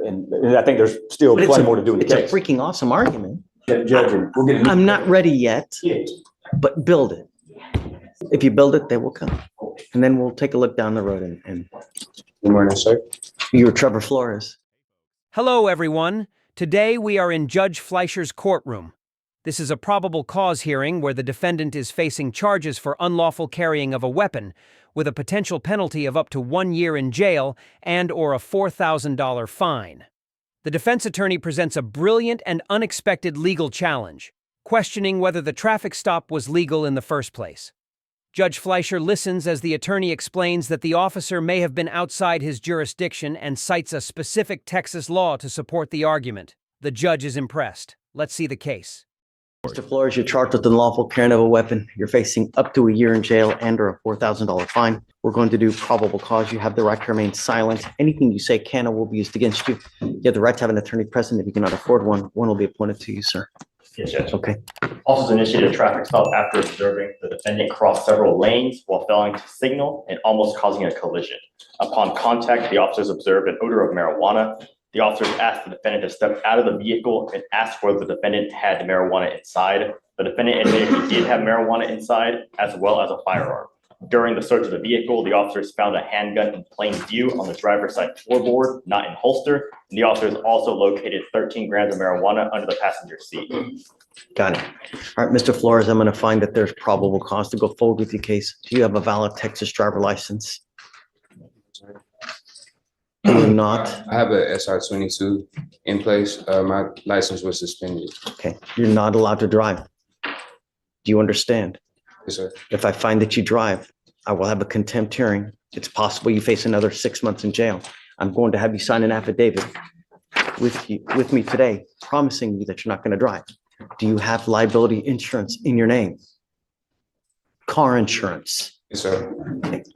And I think there's still plenty more to do in the case. It's a freaking awesome argument. Judge, we'll get I'm not ready yet, but build it. If you build it, they will come. And then we'll take a look down the road and Good morning, sir. you're Trevor Flores. Hello, everyone. Today we are in Judge Fleischer's courtroom. This is a probable cause hearing where the defendant is facing charges for unlawful carrying of a weapon, with a potential penalty of up to 1 year in jail and/or a $4,000 fine. The defense attorney presents a brilliant and unexpected legal challenge, questioning whether the traffic stop was legal in the first place. Judge Fleischer listens as the attorney explains that the officer may have been outside his jurisdiction and cites a specific Texas law to support the argument. The judge is impressed. Let's see the case. Mr. Flores, you're charged with unlawful carrying of a weapon. You're facing up to 1 year in jail and/or a $4,000 fine. We're going to do probable cause. You have the right to remain silent. Anything you say can or will be used against you. You have the right to have an attorney present. If you cannot afford one, one will be appointed to you, sir. Yes, Judge. Okay. Officers initiated a traffic stop after observing the defendant cross several lanes while failing to signal and almost causing a collision. Upon contact, the officers observed an odor of marijuana. The officers asked the defendant to step out of the vehicle and asked whether the defendant had marijuana inside. The defendant admitted he did have marijuana inside, as well as a firearm. During the search of the vehicle, the officers found a handgun in plain view on the driver's side floorboard, not in holster. And the officers also located 13 grams of marijuana under the passenger seat. Got it. All right, Mr. Flores, I'm going to find that there's probable cause to go forward with your case. Do you have a valid Texas driver license? Do you not? I have a SR22 in place. My license was suspended. Okay, you're not allowed to drive. Do you understand? Yes, sir. If I find that you drive, I will have a contempt hearing. It's possible you face another 6 months in jail. I'm going to have you sign an affidavit with me today, promising you that you're not going to drive. Do you have liability insurance in your name? Car insurance? Yes, sir.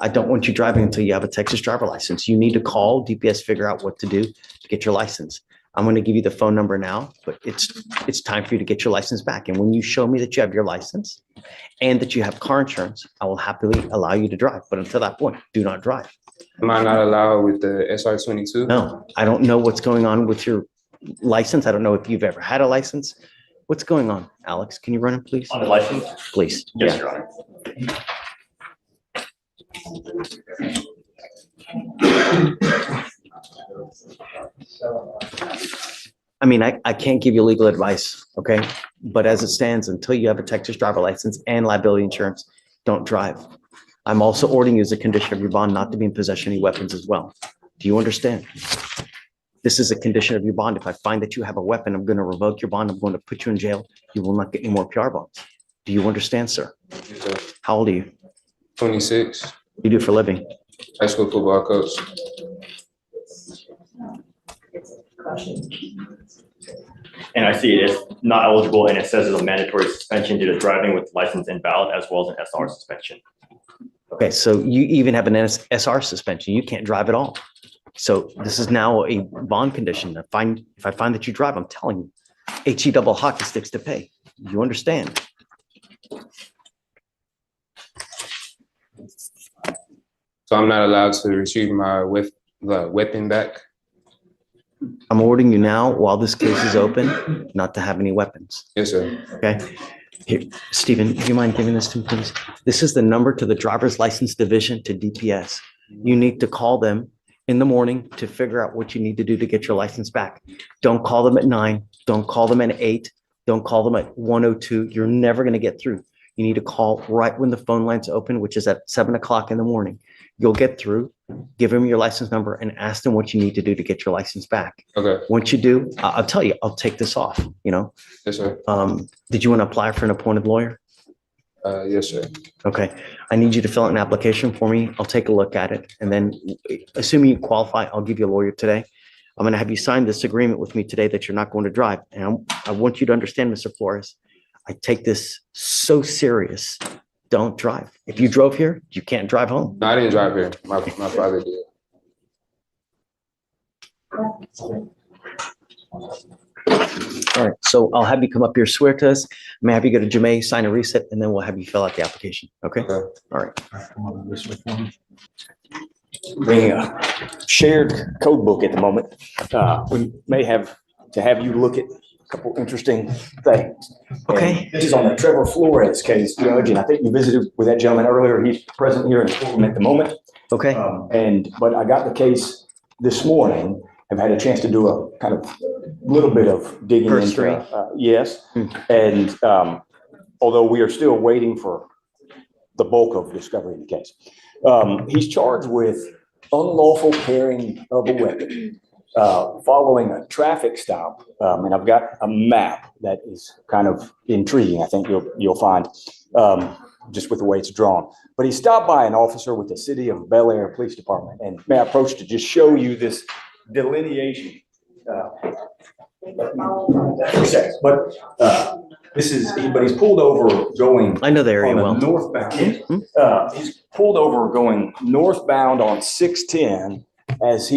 I don't want you driving until you have a Texas driver license. You need to call DPS, figure out what to do to get your license. I'm going to give you the phone number now, but it's time for you to get your license back. And when you show me that you have your license and that you have car insurance, I will happily allow you to drive. But until that point, do not drive. Am I not allowed with the SR22? No, I don't know what's going on with your license. I don't know if you've ever had a license. What's going on, Alex? Can you run it, please? On the license? Please. Yes, Yeah. Your Honor. I mean, I can't give you legal advice, okay? But as it stands, until you have a Texas driver license and liability insurance, don't drive. I'm also ordering you as a condition of your bond not to be in possession of any weapons as well. Do you understand? This is a condition of your bond. If I find that you have a weapon, I'm going to revoke your bond. I'm going to put you in jail. You will not get any more PR bonds. Do you understand, sir? Yes, sir. How old are you? 26. What do you do for a living? High school football coach. And I see it is not eligible, and it says it's a mandatory suspension due to driving with license invalid, as well as an SR suspension. Okay, so you even have an SR suspension. You can't drive at all. So this is now a bond condition. If I find that you drive, I'm telling you, HE double hockey sticks to pay. You understand? So I'm not allowed to retrieve my weapon back? I'm ordering you now, while this case is open, not to have any weapons. Yes, sir. Okay? Here, Stephen, do you mind giving this to me, please? This is the number to the driver's license division to DPS. You need to call them in the morning to figure out what you need to do to get your license back. Don't call them at 9. Don't call them at 8. Don't call them at 1:02. You're never going to get through. You need to call right when the phone line's open, which is at 7 o'clock in the morning. You'll get through, give them your license number and ask them what you need to do to get your license back. Okay. Once you do, I'll tell you, I'll take this off, you know? Yes, sir. Did you want to apply for an appointed lawyer? Yes, sir. Okay. I need you to fill out an application for me. I'll take a look at it. And then assuming you qualify, I'll give you a lawyer today. I'm going to have you sign this agreement with me today that you're not going to drive. And I want you to understand, Mr. Flores, I take this so serious. Don't drive. If you drove here, you can't drive home. No, I didn't drive here. My father did. All right. So I'll have you come up here, swear to us. May I have you go to Jamae, sign a reset, and then we'll have you fill out the application. Okay? Okay. All right. Come on, this way for me. bringing a shared code book at the moment. We may have to have you look at a couple interesting things. Okay. And this is on the Trevor Flores case, Judge, and I think you visited with that gentleman earlier. He's present here in the courtroom at the moment. Okay. But I got the case this morning. I've had a chance to do a kind of little bit of digging Cursory. into. Yes. And although we are still waiting for the bulk of discovery in the case, he's charged with unlawful carrying of a weapon following a traffic stop. And I've got a map that is kind of intriguing. I think you'll find just with the way it's drawn. But he stopped by an officer with the City of Bel Air Police Department, and may I approach to just show you this delineation. But he's pulled over going. I know the area well. Northbound. He's pulled over going northbound on 610 as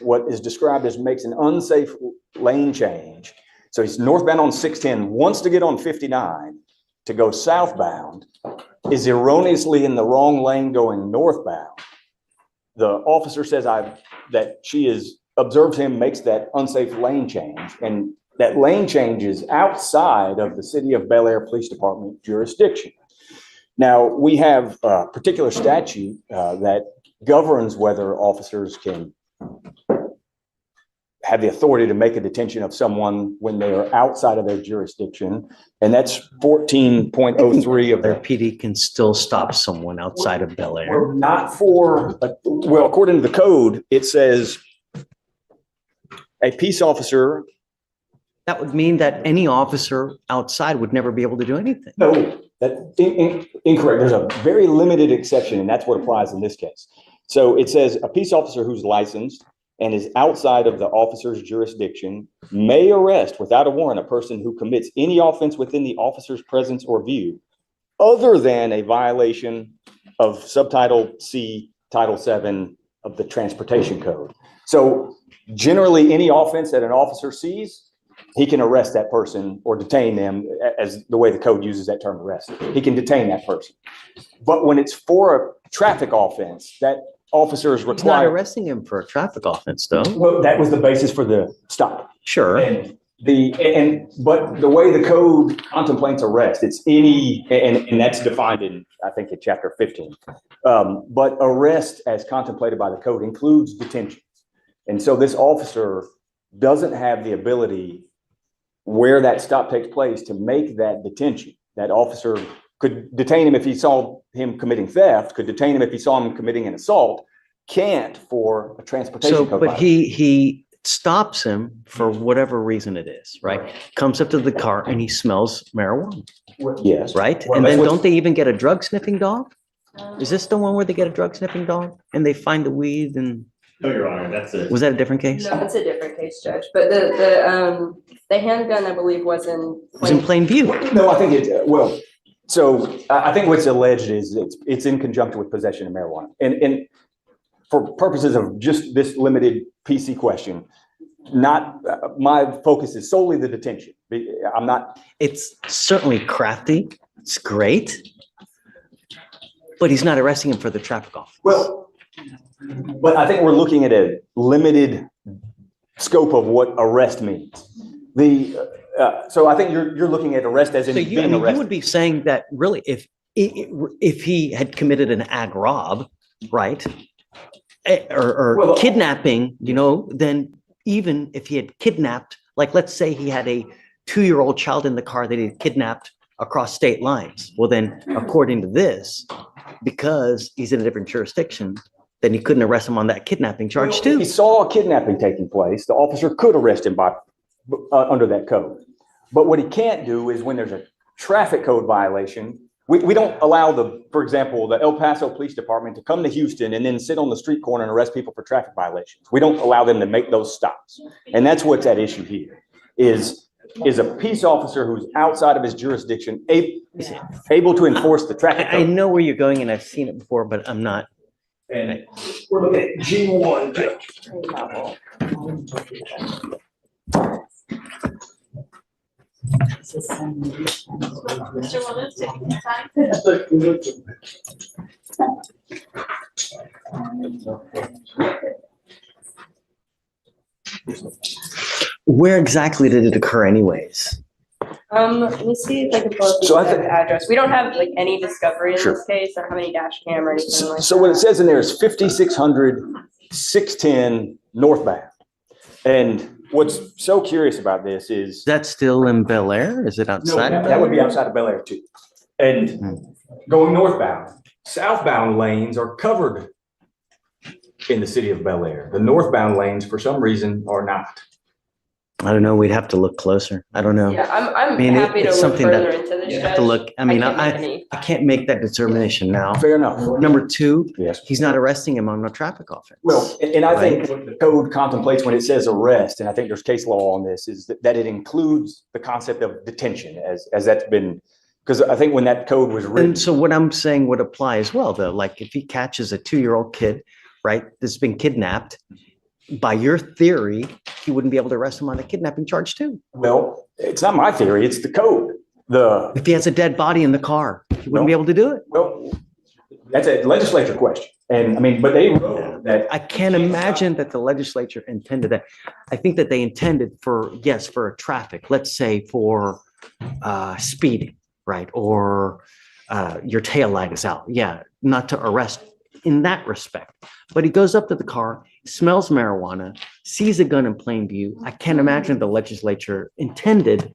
what is described as makes an unsafe lane change. So he's northbound on 610, wants to get on 59 to go southbound, is erroneously in the wrong lane going northbound. The officer says that she has observed him makes that unsafe lane change, and that lane change is outside of the City of Bel Air Police Department jurisdiction. Now, we have a particular statute that governs whether officers can have the authority to make a detention of someone when they are outside of their jurisdiction, and that's 14.03 of Their the. PD can still stop someone outside of Bel Air. Well, not for, well, according to the code, it says a peace officer. That would mean that any officer outside would never be able to do anything. No, that's incorrect. There's a very limited exception, and that's what applies in this case. So it says a peace officer who's licensed and is outside of the officer's jurisdiction may arrest without a warrant a person who commits any offense within the officer's presence or view, other than a violation of Subtitle C, Title 7 of the Transportation Code. So generally, any offense that an officer sees, he can arrest that person or detain them, as the way the code uses that term, arrest. He can detain that person. But when it's for a traffic offense, that officer is He's not required. arresting him for a traffic offense, though. Well, that was the basis for the stop. Sure. And but the way the code contemplates arrest, it's any, and that's defined in, I think, in chapter 15. But arrest as contemplated by the code includes detention. And so this officer doesn't have the ability where that stop takes place to make that detention. That officer could detain him if he saw him committing theft, could detain him if he saw him committing an assault, can't for a transportation So, code but violation. he stops him for whatever reason it is, right? Comes up to the car and he smells marijuana, Yes. right? Well, And that's then what- don't they even get a drug sniffing dog? Is this the one where they get a drug sniffing dog and they find the weed and, No, Your Honor, that's it. was that a different case? No, it's a different case, Judge, but the handgun, I believe, was in. It was in plain view. No, I think so I think what's alleged is it's in conjunction with possession of marijuana. And for purposes of just this limited PC question, my focus is solely the detention. I'm not. It's certainly crafty. It's great. But he's not arresting him for the traffic offense. Well, but I think we're looking at a limited scope of what arrest means. So I think you're looking at arrest as in So being you arrested. would be saying that really if he had committed an ag rob, right? Or Well, kidnapping, then even if he had kidnapped, like let's say he had a 2-year-old child in the car that he had kidnapped across state lines. Well, then according to this, because he's in a different jurisdiction, then he couldn't arrest him on that kidnapping charge If too. he saw a kidnapping taking place, the officer could arrest him under that code. But what he can't do is when there's a traffic code violation, we don't allow for example, the El Paso Police Department to come to Houston and then sit on the street corner and arrest people for traffic violations. We don't allow them to make those stops. And that's what's at issue here, is a peace officer who's outside of his jurisdiction able to enforce the traffic I code. know where you're going and I've seen it before, but I'm not. And we're looking at G1. Mr. Williams, taking your time. Where exactly did it occur anyways? Let me see if I can pull up the So I exact think- address. We don't have like any discovery in Sure. this case. I don't have any dash cam or anything So, like so what it that. says in there is 5600, 610 northbound. And what's so curious about this is. That's still in Bel Air? Is it No, outside of that Bel would be Air? outside of Bel Air too. And Hmm. going northbound, southbound lanes are covered in the city of Bel Air. The northbound lanes, for some reason, are not. I don't know. We'd have to look closer. I don't know. Yeah, I'm mean, happy to it's look something that further into this, You have to Judge. look, I mean, can't make I any- can't make that determination now. Fair enough. Number two, Yes. he's not arresting him on a traffic offense. Well, and I think what the code contemplates when it says arrest, and I think there's case law on this, is that it includes the concept of detention as that's been, because I think when that code was written. And so what I'm saying would apply as well, though. Like if he catches a 2-year-old kid, right, that's been kidnapped, by your theory, he wouldn't be able to arrest him on a kidnapping charge too. Well, it's not my theory, it's the code. If he has a dead body in the car, he wouldn't be able to do it. Well, that's a legislature question. And I mean, but they wrote that. I can't imagine that the legislature intended that. I think that they intended for, yes, for a traffic, let's say for speeding, right? Or your tail light is out. Yeah, not to arrest in that respect. But he goes up to the car, smells marijuana, sees a gun in plain view. I can't imagine the legislature intended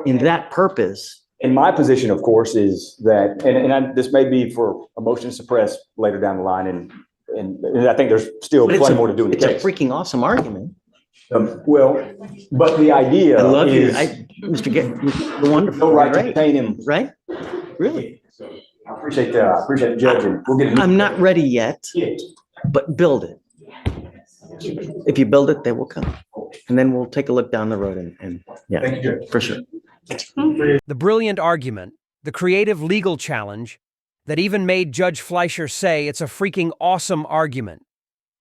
in that purpose. And my position, of course, is that, this may be for a motion to suppress later down the line, and I think there's still But it's plenty a, more to do in the it's a case. freaking awesome argument. Well, but the idea I love you. is Mr. You're wonderful. no right to Right? detain him. Right? Really? I appreciate the judge, and we'll get it. I'm not ready yet, but build it. If you build it, they will come. And then we'll take a look down the road and yeah, Thank you, Judge. for sure. The brilliant argument, the creative legal challenge that even made Judge Fleischer say it's a freaking awesome argument.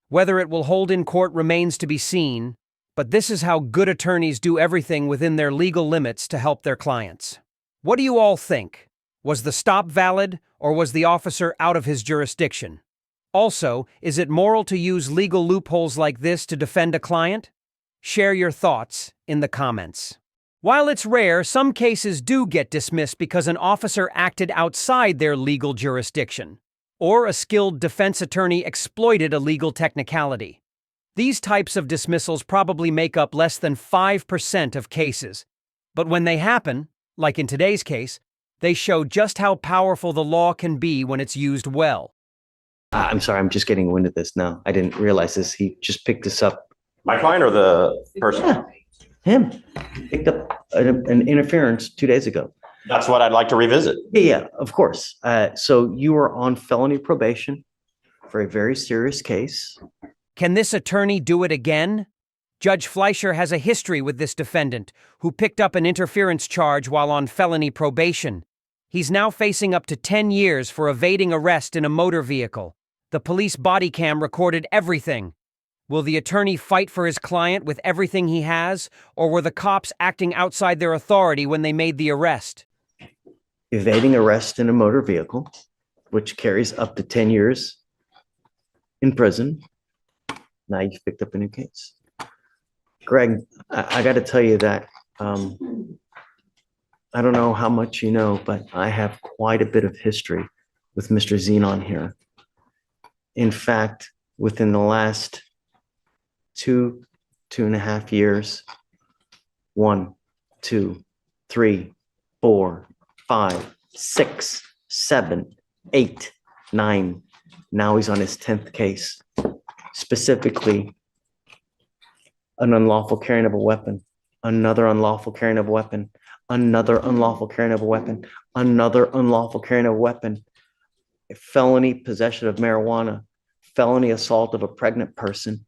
Whether it will hold in court remains to be seen, but this is how good attorneys do everything within their legal limits to help their clients. What do you all think? Was the stop valid, or was the officer out of his jurisdiction? Also, is it moral to use legal loopholes like this to defend a client? Share your thoughts in the comments. While it's rare, some cases do get dismissed because an officer acted outside their legal jurisdiction, or a skilled defense attorney exploited a legal technicality. These types of dismissals probably make up less than 5% of cases, but when they happen, like in today's case, they show just how powerful the law can be when it's used well. I'm sorry, I'm just getting wind of this now. I didn't realize this. He just picked this up. My client or the person? Yeah, him. Picked up an interference 2 days ago. That's what I'd like to revisit. Yeah, of course. So you were on felony probation for a very serious case. Can this attorney do it again? Judge Fleischer has a history with this defendant, who picked up an interference charge while on felony probation. He's now facing up to 10 years for evading arrest in a motor vehicle. The police body cam recorded everything. Will the attorney fight for his client with everything he has, or were the cops acting outside their authority when they made the arrest? Evading arrest in a motor vehicle, which carries up to 10 years in prison. Now you've picked up a new case. Greg, I got to tell you that I don't know how much you know, but I have quite a bit of history with Mr. Zenon here. In fact, within the last 2.5 years, 1, 2, 3, 4, 5, 6, 7, 8, 9. Now he's on his 10th case, specifically an unlawful carrying of a weapon, another unlawful carrying of a weapon, another unlawful carrying of a weapon, another unlawful carrying of a weapon, felony possession of marijuana, felony assault of a pregnant person.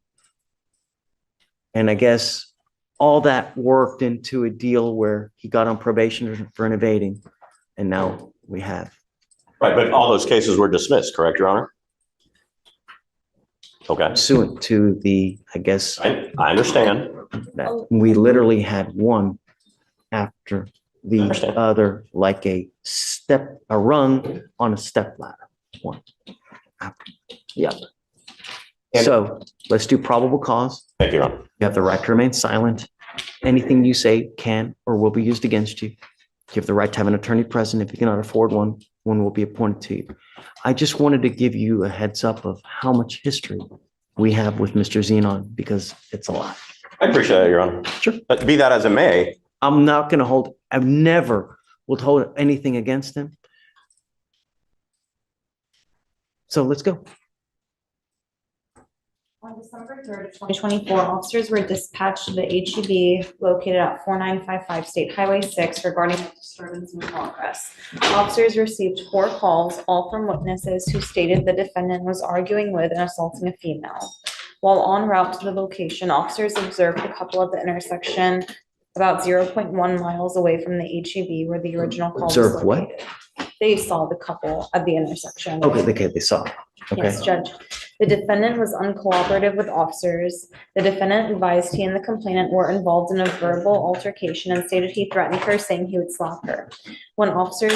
And I guess all that worked into a deal where he got on probation for an evading, and now we have. Right, but all those cases were dismissed, correct, Your Honor? Okay, Pursuant to the, I guess, I understand. that we literally had one after the Understand. other, like a rung on a step ladder. One. Yep. And- So let's do probable cause. Thank you, Your Honor. You have the right to remain silent. Anything you say can or will be used against you. You have the right to have an attorney present. If you cannot afford one, one will be appointed to you. I just wanted to give you a heads up of how much history we have with Mr. Zenon, because it's a lot. I appreciate that, Your Honor. Sure. But be that as it may, I'm not going to hold, I've never will hold anything against him. So let's go. On December 3rd, 2024, officers were dispatched to the HEB located at 4955 State Highway 6 regarding a disturbance in progress. Officers received 4 calls, all from witnesses who stated the defendant was arguing with and assaulting a female. While en route to the location, officers observed the couple at the intersection about 0.1 miles away from the HEB where the original call was Observed what? located. They saw the couple at the intersection. Okay, they saw. Okay. Yes, Judge. The defendant was uncooperative with officers. The defendant advised he and the complainant were involved in a verbal altercation and stated he threatened her, saying he would slap her. When officers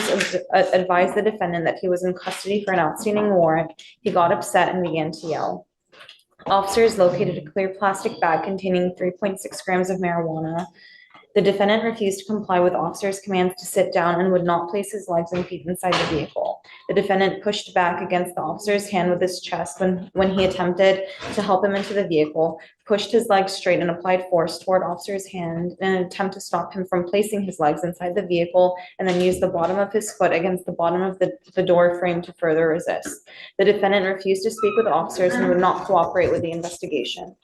advised the defendant that he was in custody for an outstanding warrant, he got upset and began to yell. Officers located a clear plastic bag containing 3.6 grams of marijuana. The defendant refused to comply with officers' commands to sit down and would not place his legs and feet inside the vehicle. The defendant pushed back against the officer's hand with his chest when he attempted to help him into the vehicle, pushed his legs straight and applied force toward officer's hand in an attempt to stop him from placing his legs inside the vehicle, and then used the bottom of his foot against the bottom of the door frame to further resist. The defendant refused to speak with officers and would not cooperate with the investigation.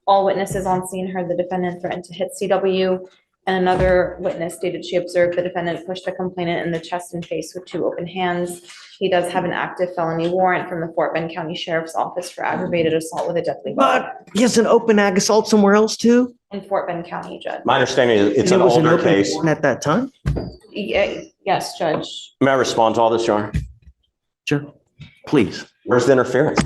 All witnesses on scene heard the defendant threaten to hit CW, and another witness stated she observed the defendant push the complainant in the chest and face with 2 open hands. He does have an active felony warrant from the Fort Bend County Sheriff's Office for aggravated assault with a deadly weapon But he has an open ag assault somewhere else too? in Fort Bend County, Judge. my understanding is it's And an it was older open case. warrant at that time? Yes, Judge. May I respond to all this, Your Honor? Sure. Please. Where's the interference?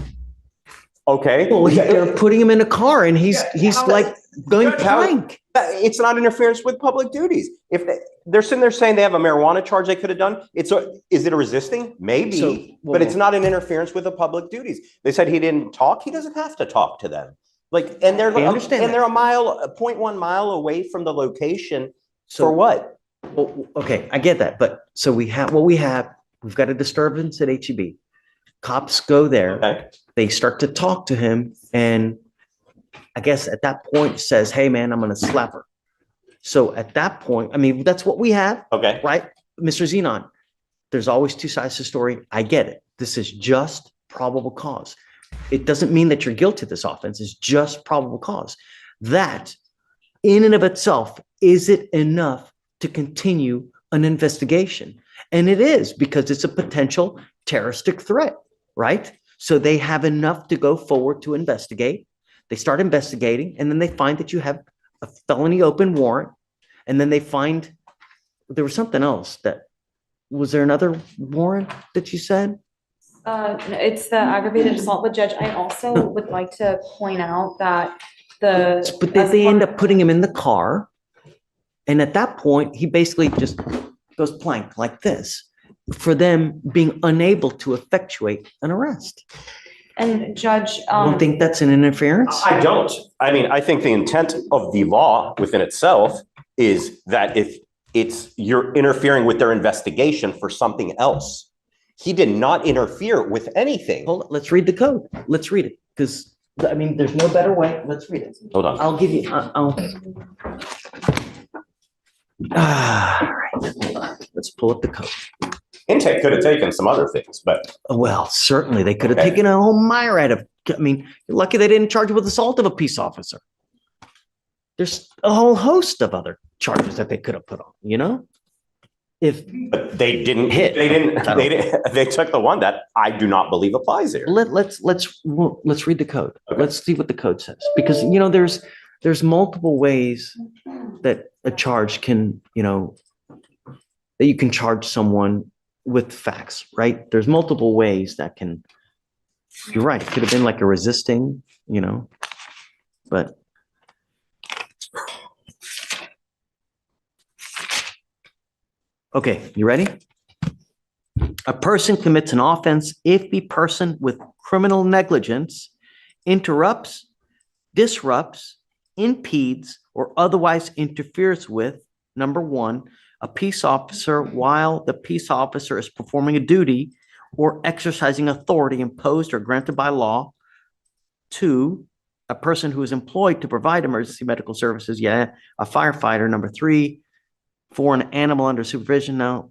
Okay. Well, they're putting him in a car and he's like going Judge, how- blank. It's not interference with public duties. If they're sitting there saying they have a marijuana charge they could have done, is it a resisting? So, Maybe, but it's not an interference with the public duties. They said he didn't talk. He doesn't have to talk to them. Like, and they're, I understand and that. they're a 0.1 mile away from the location So for what? Well, okay, I get that, but so we have what we have. We've got a disturbance at HEB. Cops go there. Okay. They start to talk to him, and I guess at that point says, "Hey, man, I'm going to slap her." So at that point, I mean, that's what we have, Okay. right, Mr. Zenon? There's always 2 sides to the story. I get it. This is just probable cause. It doesn't mean that you're guilty of this offense. It's just probable cause. That, in and of itself, is it enough to continue an investigation? And it is, because it's a potential terroristic threat, right? So they have enough to go forward to investigate. They start investigating, and then they find that you have a felony open warrant. And then they find there was something else was there another warrant that you said? It's the aggravated assault, but Judge, I also would like to point out that But they end up putting him in the car. And at that point, he basically just goes plank like this for them being unable to effectuate an arrest. And Judge, I don't think that's an interference. I don't. I mean, I think the intent of the law within itself is that if you're interfering with their investigation for something else. He did not interfere with anything. Hold on, let's read the code. Let's read it, because, I mean, there's no better way. Let's read it. Hold on. I'll give you, all right. Let's pull up the code. Intake could have taken some other things, but Well, certainly, they could have Okay. taken a whole myriad of, I mean, you're lucky they didn't charge you with assault of a peace officer. There's a whole host of other charges that they could have put on, you know? but they didn't Hit. They took the one that I do not believe applies here. Let's read the code. Okay. Let's see what the code says, because, you know, there's multiple ways that a charge can, you know, that you can charge someone with facts, right? There's multiple ways that can, you're right, it could have been like a resisting, you know, but. Okay, you ready? A person commits an offense if the person with criminal negligence interrupts, disrupts, impedes, or otherwise interferes with, number one, a peace officer while the peace officer is performing a duty or exercising authority imposed or granted by law. Two, a person who is employed to provide emergency medical services, yeah, a firefighter. Number three, for an animal under supervision. Now,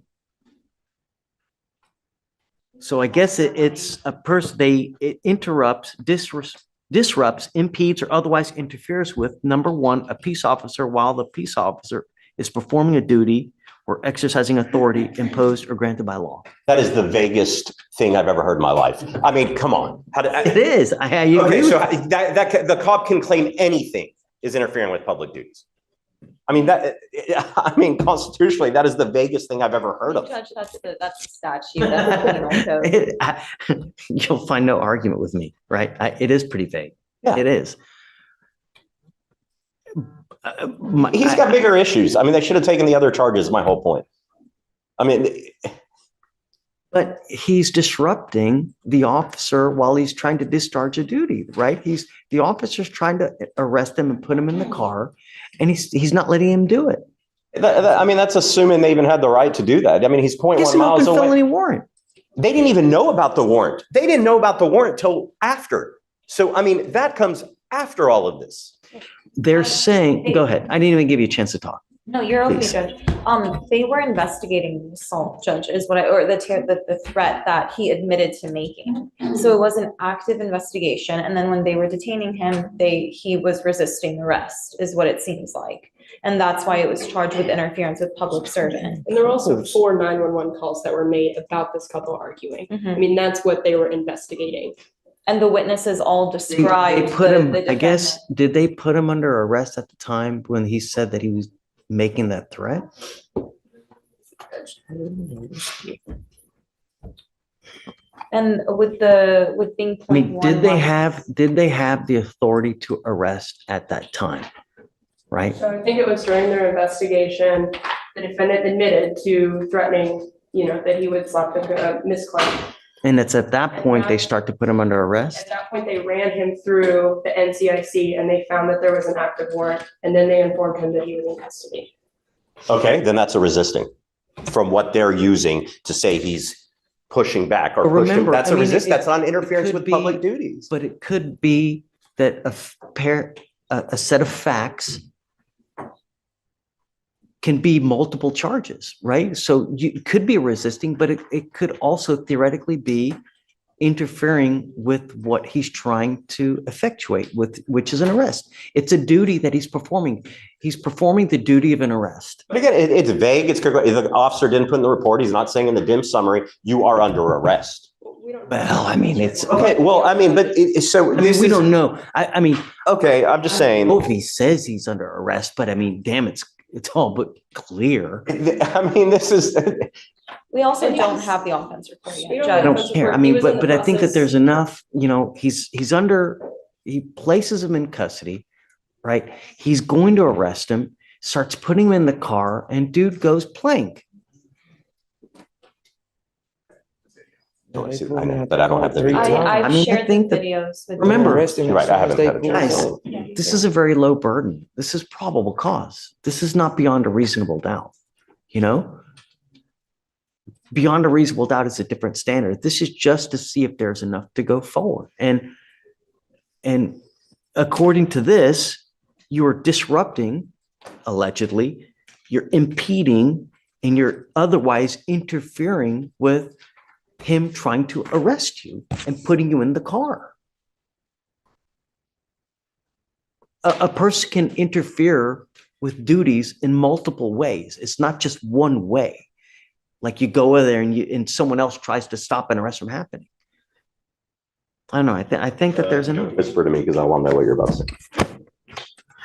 so I guess it's a person, it interrupts, disrupts, impedes, or otherwise interferes with, number one, a peace officer while the peace officer is performing a duty or exercising authority imposed or granted by law. That is the vaguest thing I've ever heard in my life. I mean, come on. It is. I agree Okay, with so that. the cop can claim anything is interfering with public duties. I mean, constitutionally, that is the vaguest thing I've ever heard of. Judge, that's the statute, that's the penal code. You'll find no argument with me, right? It is pretty vague. Yeah. It is. He's got bigger issues. I mean, they should have taken the other charges, my whole point. I mean, But he's disrupting the officer while he's trying to discharge a duty, right? The officer's trying to arrest him and put him in the car, and he's not letting him do it. I mean, that's assuming they even had the right to do that. I mean, he's 0.1 It's an miles open away. felony warrant. They didn't even know about the warrant. They didn't know about the warrant till after. So, I mean, that comes after all of this. They're saying, go ahead. I didn't even give you a chance to talk. No, you're okay, Please. Judge. They were investigating the assault, Judge, is what or the threat that he admitted to making. So it was an active investigation, and then when they were detaining him, he was resisting arrest, is what it seems like. And that's why it was charged with interference with public servant. And there were also 4 911 calls that were made about this couple arguing. I Mhm. mean, that's what they were investigating. And the witnesses all described. They put the- him, the I guess, defendant. did they put him under arrest at the time when he said that he was making that threat? And with being. I mean, did 0.11. they have the authority to arrest at that time? Right? So I think it was during their investigation, the defendant admitted to threatening, that he would slap the Miss Clark. And it's at that point they start to put him under arrest? At that point, they ran him through the NCIC and they found that there was an active warrant, and then they informed him that he was in custody. Okay, then that's a resisting from what they're using to say he's pushing back or But pushing. remember, That's I a mean, resist. it- That's not it interference could with be- public duties. But it could be that a set of facts can be multiple charges, right? So it could be resisting, but it could also theoretically be interfering with what he's trying to effectuate which is an arrest. It's a duty that he's performing. He's performing the duty of an arrest. But again, it's vague. If the officer didn't put in the report, he's not saying in the dim summary, you are under arrest. Well, I mean, it's, Okay, well, I mean, but so I mean, this we is, don't know. I mean, okay, I'm just saying. if he says he's under arrest, but I mean, damn, it's all but clear. I mean, this is, We also And don't yes. have the offense report We yet, don't I have Judge. don't Judge, care. I he mean, was in but the I think that process. there's enough, he places him in custody, right? He's going to arrest him, starts putting him in the car, and dude goes plank. Oh, I see. I know, but I don't have the video. I I've mean, I shared the think that- videos with. Remember- You're right, I haven't had a chance. Guys, this is a very low burden. This is probable cause. This is not beyond a reasonable doubt, you know? Beyond a reasonable doubt is a different standard. This is just to see if there's enough to go forward. And according to this, you are disrupting, allegedly, you're impeding, and you're otherwise interfering with him trying to arrest you and putting you in the car. A person can interfere with duties in multiple ways. It's not just one way. Like you go over there and someone else tries to stop an arrest from happening. I don't know. I think that there's enough. Whisper to me because I want to know what you're about to say.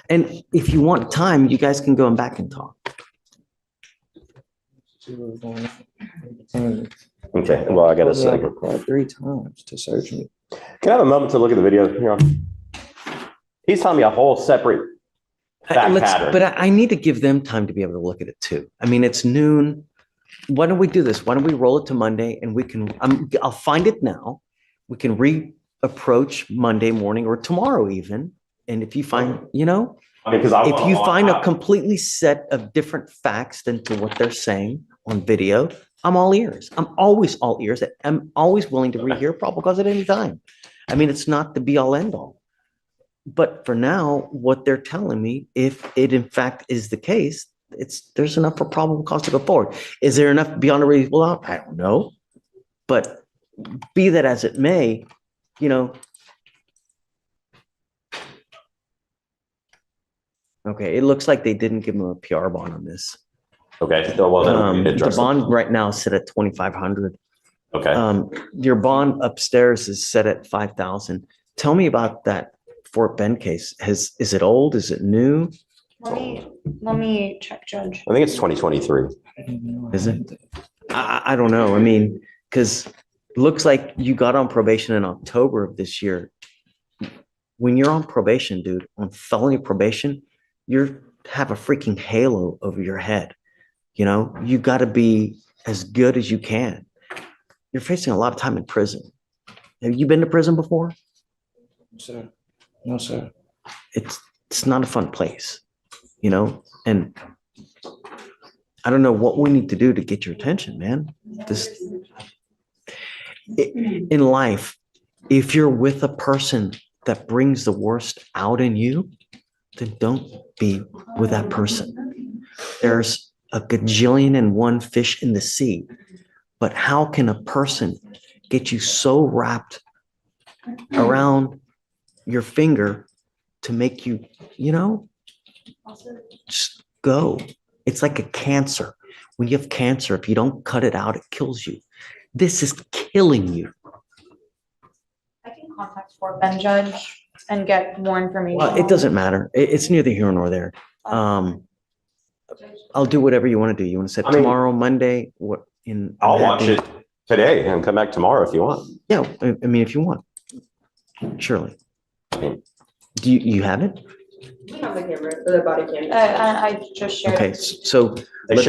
And if you want time, you guys can go back and talk. Okay, well, I gotta say, Required 3 times to search me. can I have a moment to look at the video here? He's telling me a whole separate fact pattern. But I need to give them time to be able to look at it too. I mean, it's noon. Why don't we do this? Why don't we roll it to Monday and we can, I'll find it now. We can approach Monday morning or tomorrow even. And if you find, Because I if you find a completely set of different facts than to what they're saying on video, I'm all ears. I'm always all ears. I'm always willing to rehear probable cause at any time. I mean, it's not the be all end all. But for now, what they're telling me, if it in fact is the case, there's enough for probable cause to go forward. Is there enough beyond a reasonable doubt? I don't know. But be that as it may, okay, it looks like they didn't give him a PR bond on this. Okay, so well, then we The address it. bond right now is set at 2,500. Okay, Your bond upstairs is set at 5,000. Tell me about that Fort Bend case. Is it old? Is it new? Let me check, Judge. I think it's 2023. Is it? I don't know. I mean, because looks like you got on probation in October of this year. When you're on probation, dude, on felony probation, you have a freaking halo over your head. You got to be as good as you can. You're facing a lot of time in prison. Have you been to prison before? Sir. No, sir. It's not a fun place, and I don't know what we need to do to get your attention, man. In life, if you're with a person that brings the worst out in you, then don't be with that person. There's a gajillion and one fish in the sea, but how can a person get you so wrapped around your finger to make you, just go. It's like a cancer. When you have cancer, if you don't cut it out, it kills you. This is killing you. I can contact Fort Bend Judge and get more information. Well, it doesn't matter. It's neither here nor there. I'll do whatever you want to do. You want to set tomorrow, Monday? I'll watch it today and come back tomorrow if you want. Yeah, I mean, if you want. Surely. Do you have it? We have the camera, the body camera. I just shared. Okay, so They just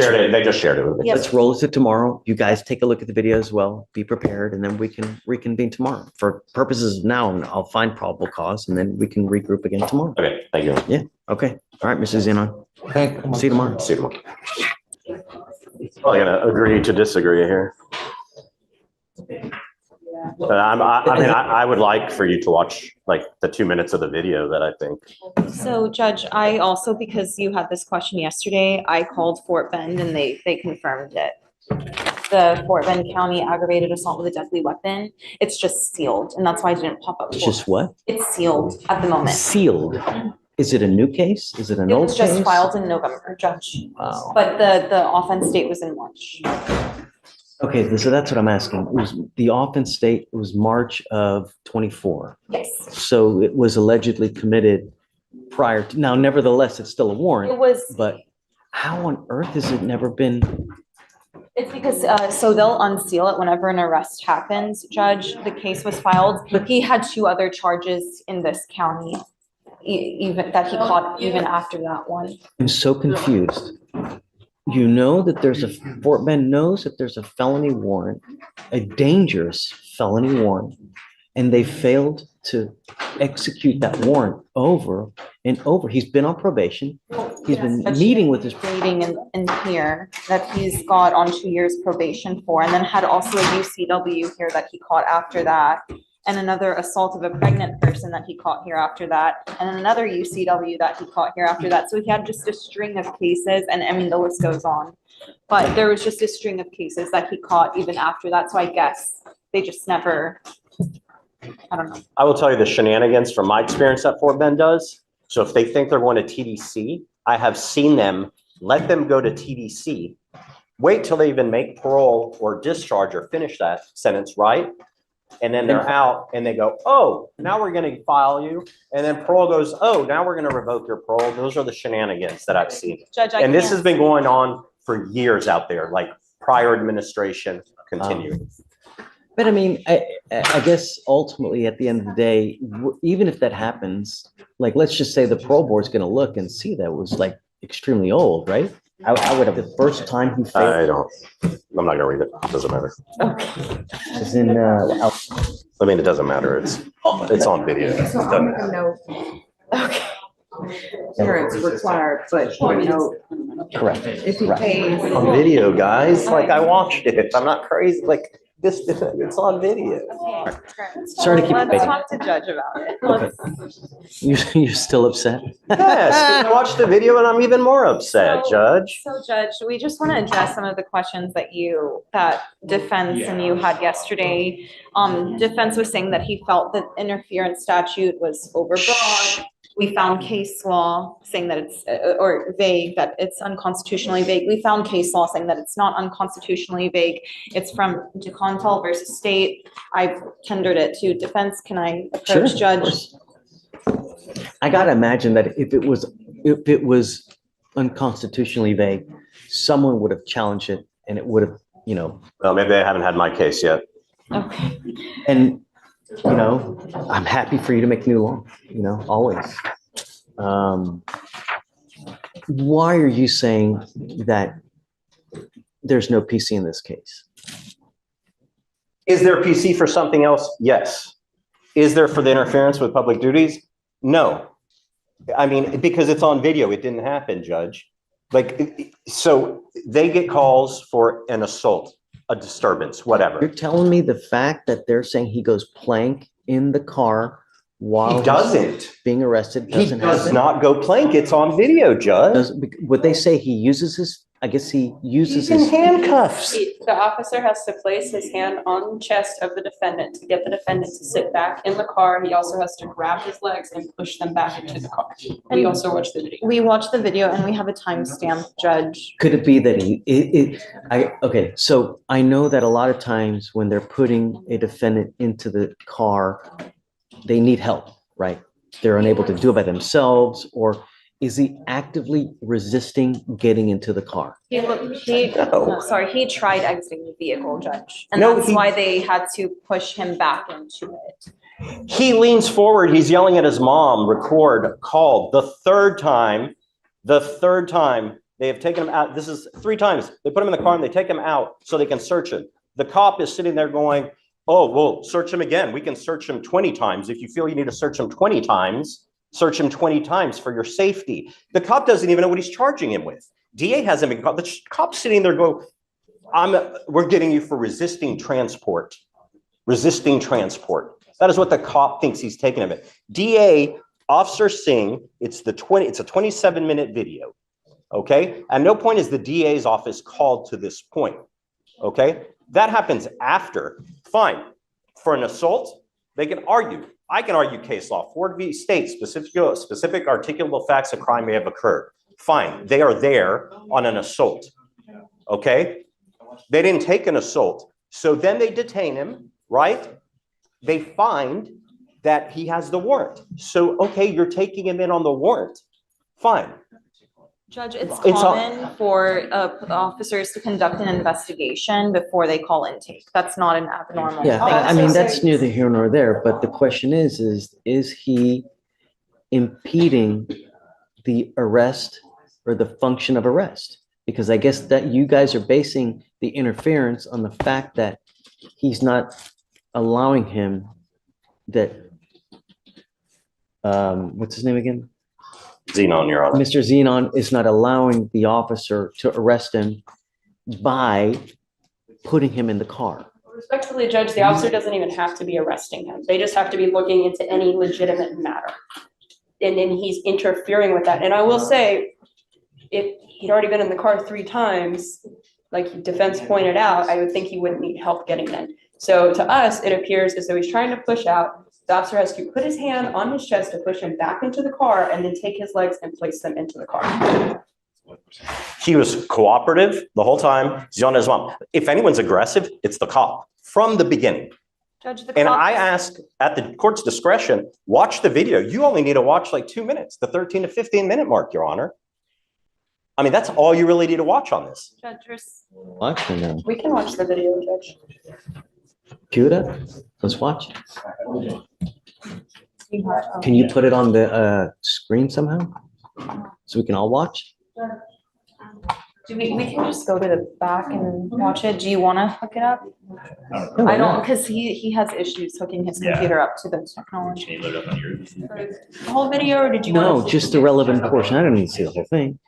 shared it with me. Yep. let's roll it to tomorrow. You guys take a look at the video as well. Be prepared, and then we can reconvene tomorrow. For purposes of now, I'll find probable cause, and then we can regroup again tomorrow. Okay, thank you. Okay. All right, Mrs. Zenon. Thank See you tomorrow. See you tomorrow. Probably gonna agree to disagree here. But I would like for you to watch like the 2 minutes of the video that I think. So Judge, I also, because you had this question yesterday, I called Fort Bend and they confirmed it. The Fort Bend County aggravated assault with a deadly weapon, it's just sealed, and that's why I didn't pop up. It's just what? It's sealed at the moment. Sealed. Is it a new case? Is it an It old was just case? filed in November, Judge, Wow. but the offense date was in March. Okay, so that's what I'm asking. The offense date was March of 24. Yes. So it was allegedly committed prior to, now nevertheless, it's still a It warrant, was, but how on earth has it never been? it's because, so they'll unseal it whenever an arrest happens, Judge. The case was filed. He had 2 other charges in this county, even that he caught even after that one. I'm so confused. You know that Fort Bend knows that there's a felony warrant, a dangerous felony warrant, and they failed to execute that warrant over and over. He's been on probation. He's been meeting with his. Dating in here that he's got on 2 years probation for, and then had also a UCW here that he caught after that. And another assault of a pregnant person that he caught here after that, and then another UCW that he caught here after that. So he had just a string of cases, and I mean, the list goes on. But there was just a string of cases that he caught even after that, so I guess they just never, I don't know. I will tell you the shenanigans from my experience that Fort Bend does. So if they think they're going to TDC, I have seen them let them go to TDC, wait till they even make parole or discharge or finish that sentence, right? And then they're out and they go, oh, now we're going to file you. And then parole goes, oh, now we're going to revoke your parole. Those are the shenanigans that I've seen. Judge, And this has been going on for years out there, like prior administration continuing. But I mean, I guess ultimately at the end of the day, even if that happens, like, let's just say the parole board's going to look and see that it was like extremely old, right? I would have, the first time he I failed don't, I'm not gonna read it. It doesn't matter. was in, I mean, it doesn't matter. It's on video. It doesn't matter. Okay. Parents required, but you know, correct. if he Right. pays. On video, guys, like I watched it. I'm not crazy. Like this, it's on video. Sorry to keep Let's debating. talk to Judge about it. Okay. You're still upset? Yes, I watched the video and I'm even more upset, Judge. So Judge, we just want to address some of the questions that defense and you had yesterday. Defense was saying that he felt that interference statute was overbroad. We found case law saying that it's, or vague, that it's unconstitutionally vague. We found case law saying that it's not unconstitutionally vague. It's from DeContal versus State. I've tendered it to defense. Can I Sure, approach of Judge? course. I gotta imagine that if it was unconstitutionally vague, someone would have challenged it and it would have, Well, maybe I haven't had my case yet. Okay. and, I'm happy for you to make new law, always. Why are you saying that there's no PC in this case? Is there a PC for something else? Yes. Is there for the interference with public duties? No. I mean, because it's on video, it didn't happen, Judge. Like, so they get calls for an assault, a disturbance, whatever. You're telling me the fact that they're saying he goes plank in the car while He doesn't. being arrested He doesn't does happen? not go plank. It's on video, Judge. Would they say he uses his, I guess he uses He's in his, handcuffs. The officer has to place his hand on the chest of the defendant to get the defendant to sit back in the car. He also has to grab his legs and push them back into the car. We also watched the video. We watched the video and we have a timestamp, Judge. could it be that okay, so I know that a lot of times when they're putting a defendant into the car, they need help, right? They're unable to do it by themselves, or is he actively resisting getting into the car? He tried exiting the vehicle, Judge. And No, that's he- why they had to push him back into it. He leans forward. He's yelling at his mom, record, call. The third time they have taken him out. This is 3 times. They put him in the car and they take him out so they can search him. The cop is sitting there going, oh, well, search him again. We can search him 20 times. If you feel you need to search him 20 times, search him 20 times for your safety. The cop doesn't even know what he's charging him with. DA hasn't been caught. The cop's sitting there going, we're getting you for resisting transport. Resisting transport. That is what the cop thinks he's taking of it. DA, Officer Singh, it's a 27-minute video. Okay? At no point is the DA's office called to this point. Okay? That happens after. Fine. For an assault, they can argue. I can argue case law. Ford v. State, specific articulable facts of crime may have occurred. Fine. They are there on an assault. Okay? They didn't take an assault. So then they detain him, right? They find that he has the warrant. So, okay, you're taking him in on the warrant. Fine. Judge, it's It's common for officers to conduct an investigation before they call intake. That's not an abnormal thing. Yeah, I mean, that's neither here nor there, but the question is he impeding the arrest or the function of arrest? Because I guess that you guys are basing the interference on the fact that he's not allowing him that, what's his name again? Xenon, Your Honor. Mr. Xenon is not allowing the officer to arrest him by putting him in the car. Respectfully, Judge, the officer doesn't even have to be arresting him. They just have to be looking into any legitimate matter. And then he's interfering with that. And I will say, if he'd already been in the car 3 times, like defense pointed out, I would think he wouldn't need help getting in. So to us, it appears as though he's trying to push out. The officer has to put his hand on his chest to push him back into the car and then take his legs and place them into the car. He was cooperative the whole time. He's on his mom. If anyone's aggressive, it's the cop from the beginning. Judge, the And cop- I ask at the court's discretion, watch the video. You only need to watch like 2 minutes, the 13 to 15 minute mark, Your Honor. I mean, that's all you really need to watch on this. Judge, Watch or no? We can watch the video, Judge. Cue it up. Let's watch. Can you put it on the screen somehow? So we can all watch? We can just go to the back and watch it. Do you wanna hook it up? I don't, cause he has issues hooking his Yeah. computer up to the technology. Can you load it up on yours? The whole video, or did you? No, wanna- just the relevant portion. I don't need to see the whole thing.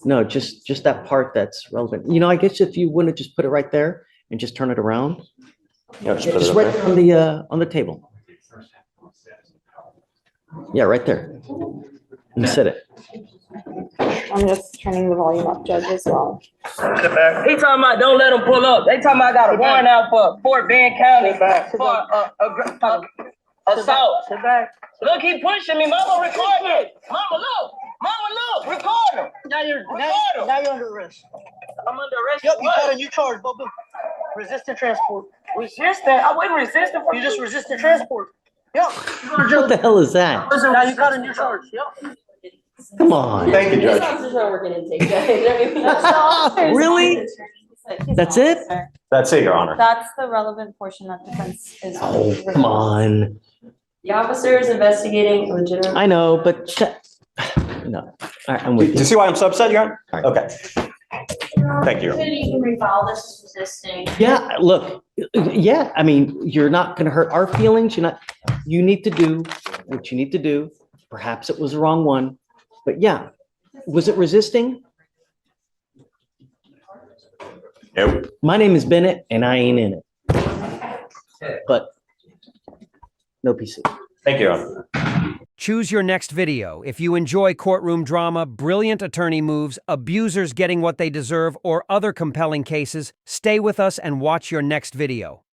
No, just that part that's relevant. You know, I guess if you want to just put it right there and just turn it around, Yeah, just put it just up right there. there on the table. Yeah, right there. And set it. I'm just turning the volume up, Judge, as well. He talking about don't let them pull up. They talking about I got a warrant out for Fort Bend County for assault. Look, he pushing me. Mama, record me. Mama, look. Mama, look. Record him. Now you're under arrest. I'm under arrest. Yep, you What? got a new charge, Bubba. Resistant transport. Resistant? I wasn't resistant. You just resisted transport. Yep. What the hell is that? Now you got a new charge. Yep. Come on. Thank you, These Judge. officers are working intake, Judge. Really? That's it? That's it, Your Honor. That's the relevant portion that defense is. Oh, come on. The officer is investigating a legitimate. I know, but no. All right, I'm Do with you you. see why I'm so upset, Your Honor? All right. Okay. Thank you. You can refile this as resisting. Yeah, look, yeah, I mean, you're not gonna hurt our feelings. You need to do what you need to do. Perhaps it was the wrong one, but yeah. Was it resisting? Nope. My name is Bennett and I ain't in it. But no PC. Thank you, Your Honor. Choose your next video. If you enjoy courtroom drama, brilliant attorney moves, abusers getting what they deserve, or other compelling cases, stay with us and watch your next video.